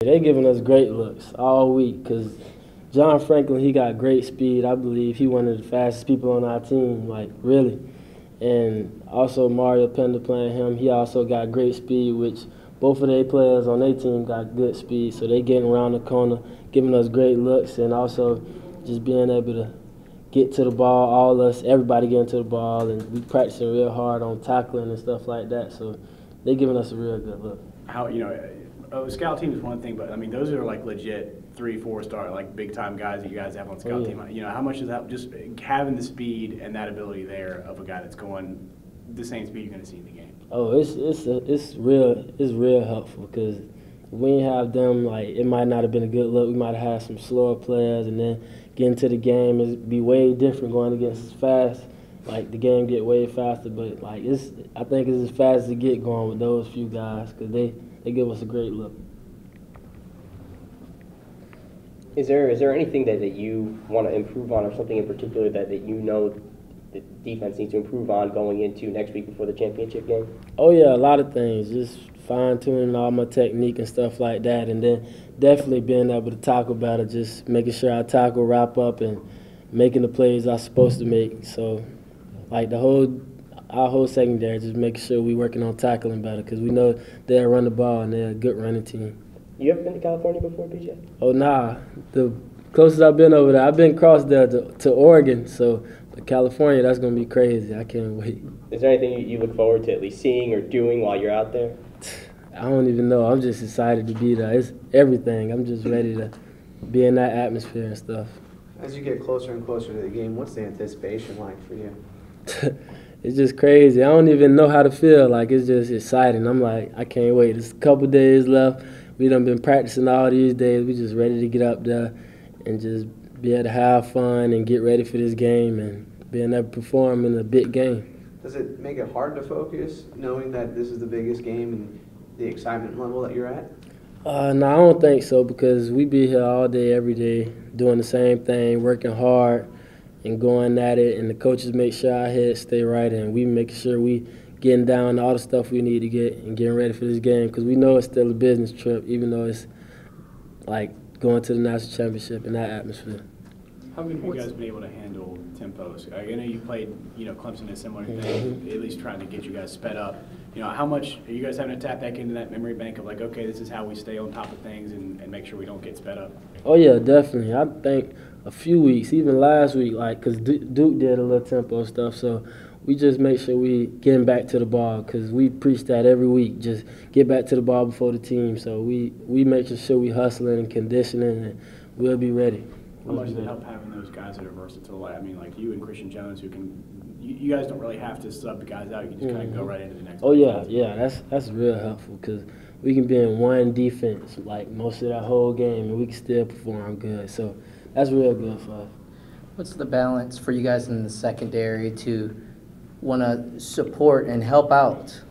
They giving us great looks all week because John Franklin, he got great speed. I believe he one of the fastest people on our team, like really. And also Mario Pender playing him, he also got great speed, which both of their players on their team got good speed. So they getting around the corner, giving us great looks, and also just being able to get to the ball, all us, everybody getting to the ball, and we practicing real hard on tackling and stuff like that. So they giving us a real good look. How, scout team is one thing, but I mean, those are like legit 3-4 star, like big time guys that you guys have on scout team. How much is that just having the speed and that ability there of a guy that's going the same speed you're going to see in the game? Oh, it's real helpful because we ain't have them, like, it might not have been a good look. We might have had some slower players, and then getting to the game is be way different going against fast. Like, the game get way faster, but like I think it's as fast as it get going with those few guys because they give us a great look. Is there anything that you want to improve on, or something in particular that you know the defense needs to improve on going into next week before the championship game? Oh yeah, a lot of things. Just fine-tuning all my technique and stuff like that, and then definitely being able to tackle better, just making sure I tackle, wrap up, and making the plays I'm supposed to make. So, like our whole secondary, just making sure we working on tackling better because we know they'll run the ball and they're a good running team. You ever been to California before, PJ? Oh, nah. The closest I've been over there, I've been across there to Oregon, so California, that's going to be crazy. I can't wait. Is there anything you look forward to at least seeing or doing while you're out there? I don't even know. I'm just excited to be there. It's everything. I'm just ready to be in that atmosphere and stuff. As you get closer and closer to the game, what's the anticipation like for you? It's just crazy. I don't even know how to feel. Like, it's just exciting. I'm like, I can't wait. There's a couple days left. We done been practicing all these days. We just ready to get up there and just be able to have fun and get ready for this game and being able to perform in a big game. Does it make it hard to focus knowing that this is the biggest game and the excitement level that you're at? No, I don't think so because we be here all day, every day, doing the same thing, working hard and going at it, and the coaches make sure our heads stay right, and we make sure we getting down all the stuff we need to get and getting ready for this game because we know it's still a business trip, even though it's like going to the national championship in that atmosphere. How have you guys been able to handle tempos? I know you played, Clemson a similar thing, at least trying to get you guys sped up. How much are you guys having to tap back into that memory bank of like, okay, this is how we stay on top of things and make sure we don't get sped up? Oh yeah, definitely. I think a few weeks, even last week, like, because Duke did a little tempo stuff, so we just make sure we getting back to the ball because we preach that every week. Just get back to the ball before the team. So we make sure we hustling and conditioning, and we'll be ready. How much does it help having those guys that are versatile? I mean, like you and Christian Jones, who can, you guys don't really have to sub the guys out. You can just kind of go right into the next. Oh yeah, that's real helpful because we can be in one defense like most of that whole game, and we can still perform good. So that's real good for us. What's the balance for you guys in the secondary to want to support and help out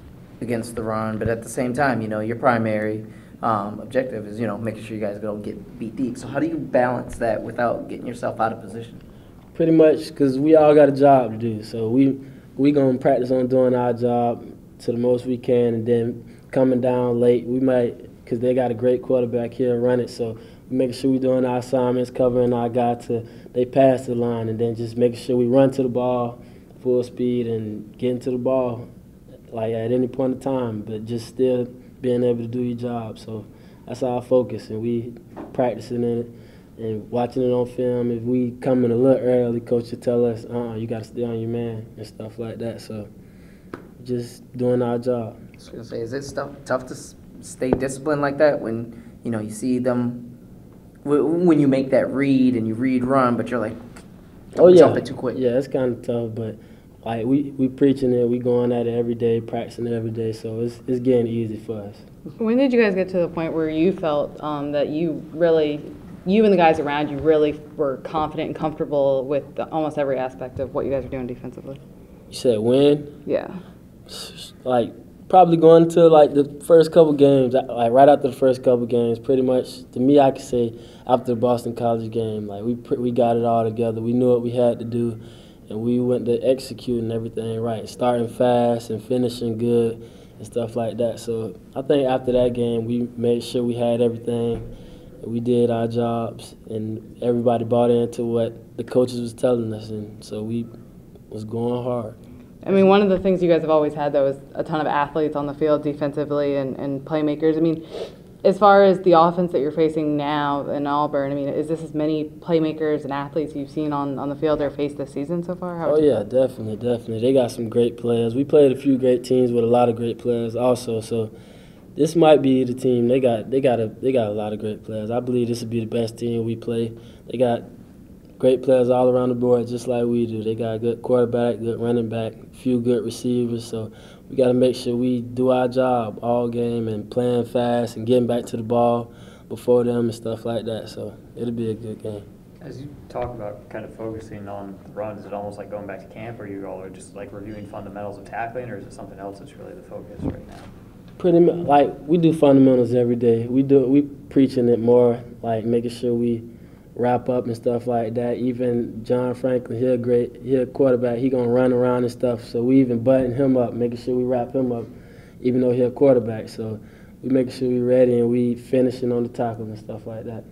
against the run, but at the same time, your primary objective is, making sure you guys don't get beat deep. So how do you balance that without getting yourself out of position? Pretty much because we all got a job to do. So we going to practice on doing our job to the most we can, and then coming down late, we might, because they got a great quarterback here, run it. So we making sure we doing our assignments, covering our guy to they pass the line, and then just making sure we run to the ball full speed and getting to the ball like at any point in time, but just still being able to do your job. So that's our focus, and we practicing in it and watching it on film. If we come in a little early, coach will tell us, you got to stay on your man and stuff like that. So just doing our job. I was going to say, is it tough to stay disciplined like that when, you see them, when you make that read and you read run, but you're like, jump it too quick? Yeah, it's kind of tough, but like we preaching it, we going at it every day, practicing it every day, so it's getting easy for us. When did you guys get to the point where you felt that you and the guys around you really were confident and comfortable with almost every aspect of what you guys are doing defensively? You said when? Yeah. Like probably going to like the first couple games, like right after the first couple games, pretty much to me I could say after the Boston College game, like we got it all together. We knew what we had to do, and we went to executing everything right, starting fast and finishing good, and stuff like that. So I think after that game, we made sure we had everything. We did our jobs, and everybody bought into what the coaches was telling us, and so we was going hard. I mean, one of the things you guys have always had, though, is a ton of athletes on the field defensively and playmakers. I mean, as far as the offense that you're facing now in Auburn, I mean, is this as many playmakers and athletes you've seen on the field or faced this season so far? Oh yeah, definitely. They got some great players. We played a few great teams with a lot of great players also. So this might be the team. They got a lot of great players. I believe this would be the best team we play. They got great players all around the board, just like we do. They got a good quarterback, good running back, a few good receivers. So we got to make sure we do our job all game and playing fast and getting back to the ball before them and stuff like that. So it'll be a good game. As you talk about kind of focusing on the run, is it almost like going back to camp, or you all are just like reviewing fundamentals of tackling, or is it something else that's really the focus right now? Pretty much, like we do fundamentals every day. We preaching it more, like making sure we wrap up and stuff like that. Even John Franklin, he a quarterback. He gonna run around and stuff. So we even button him up, making sure we wrap him up, even though he a quarterback. So we making sure we ready and we finishing on the tackle and stuff like that.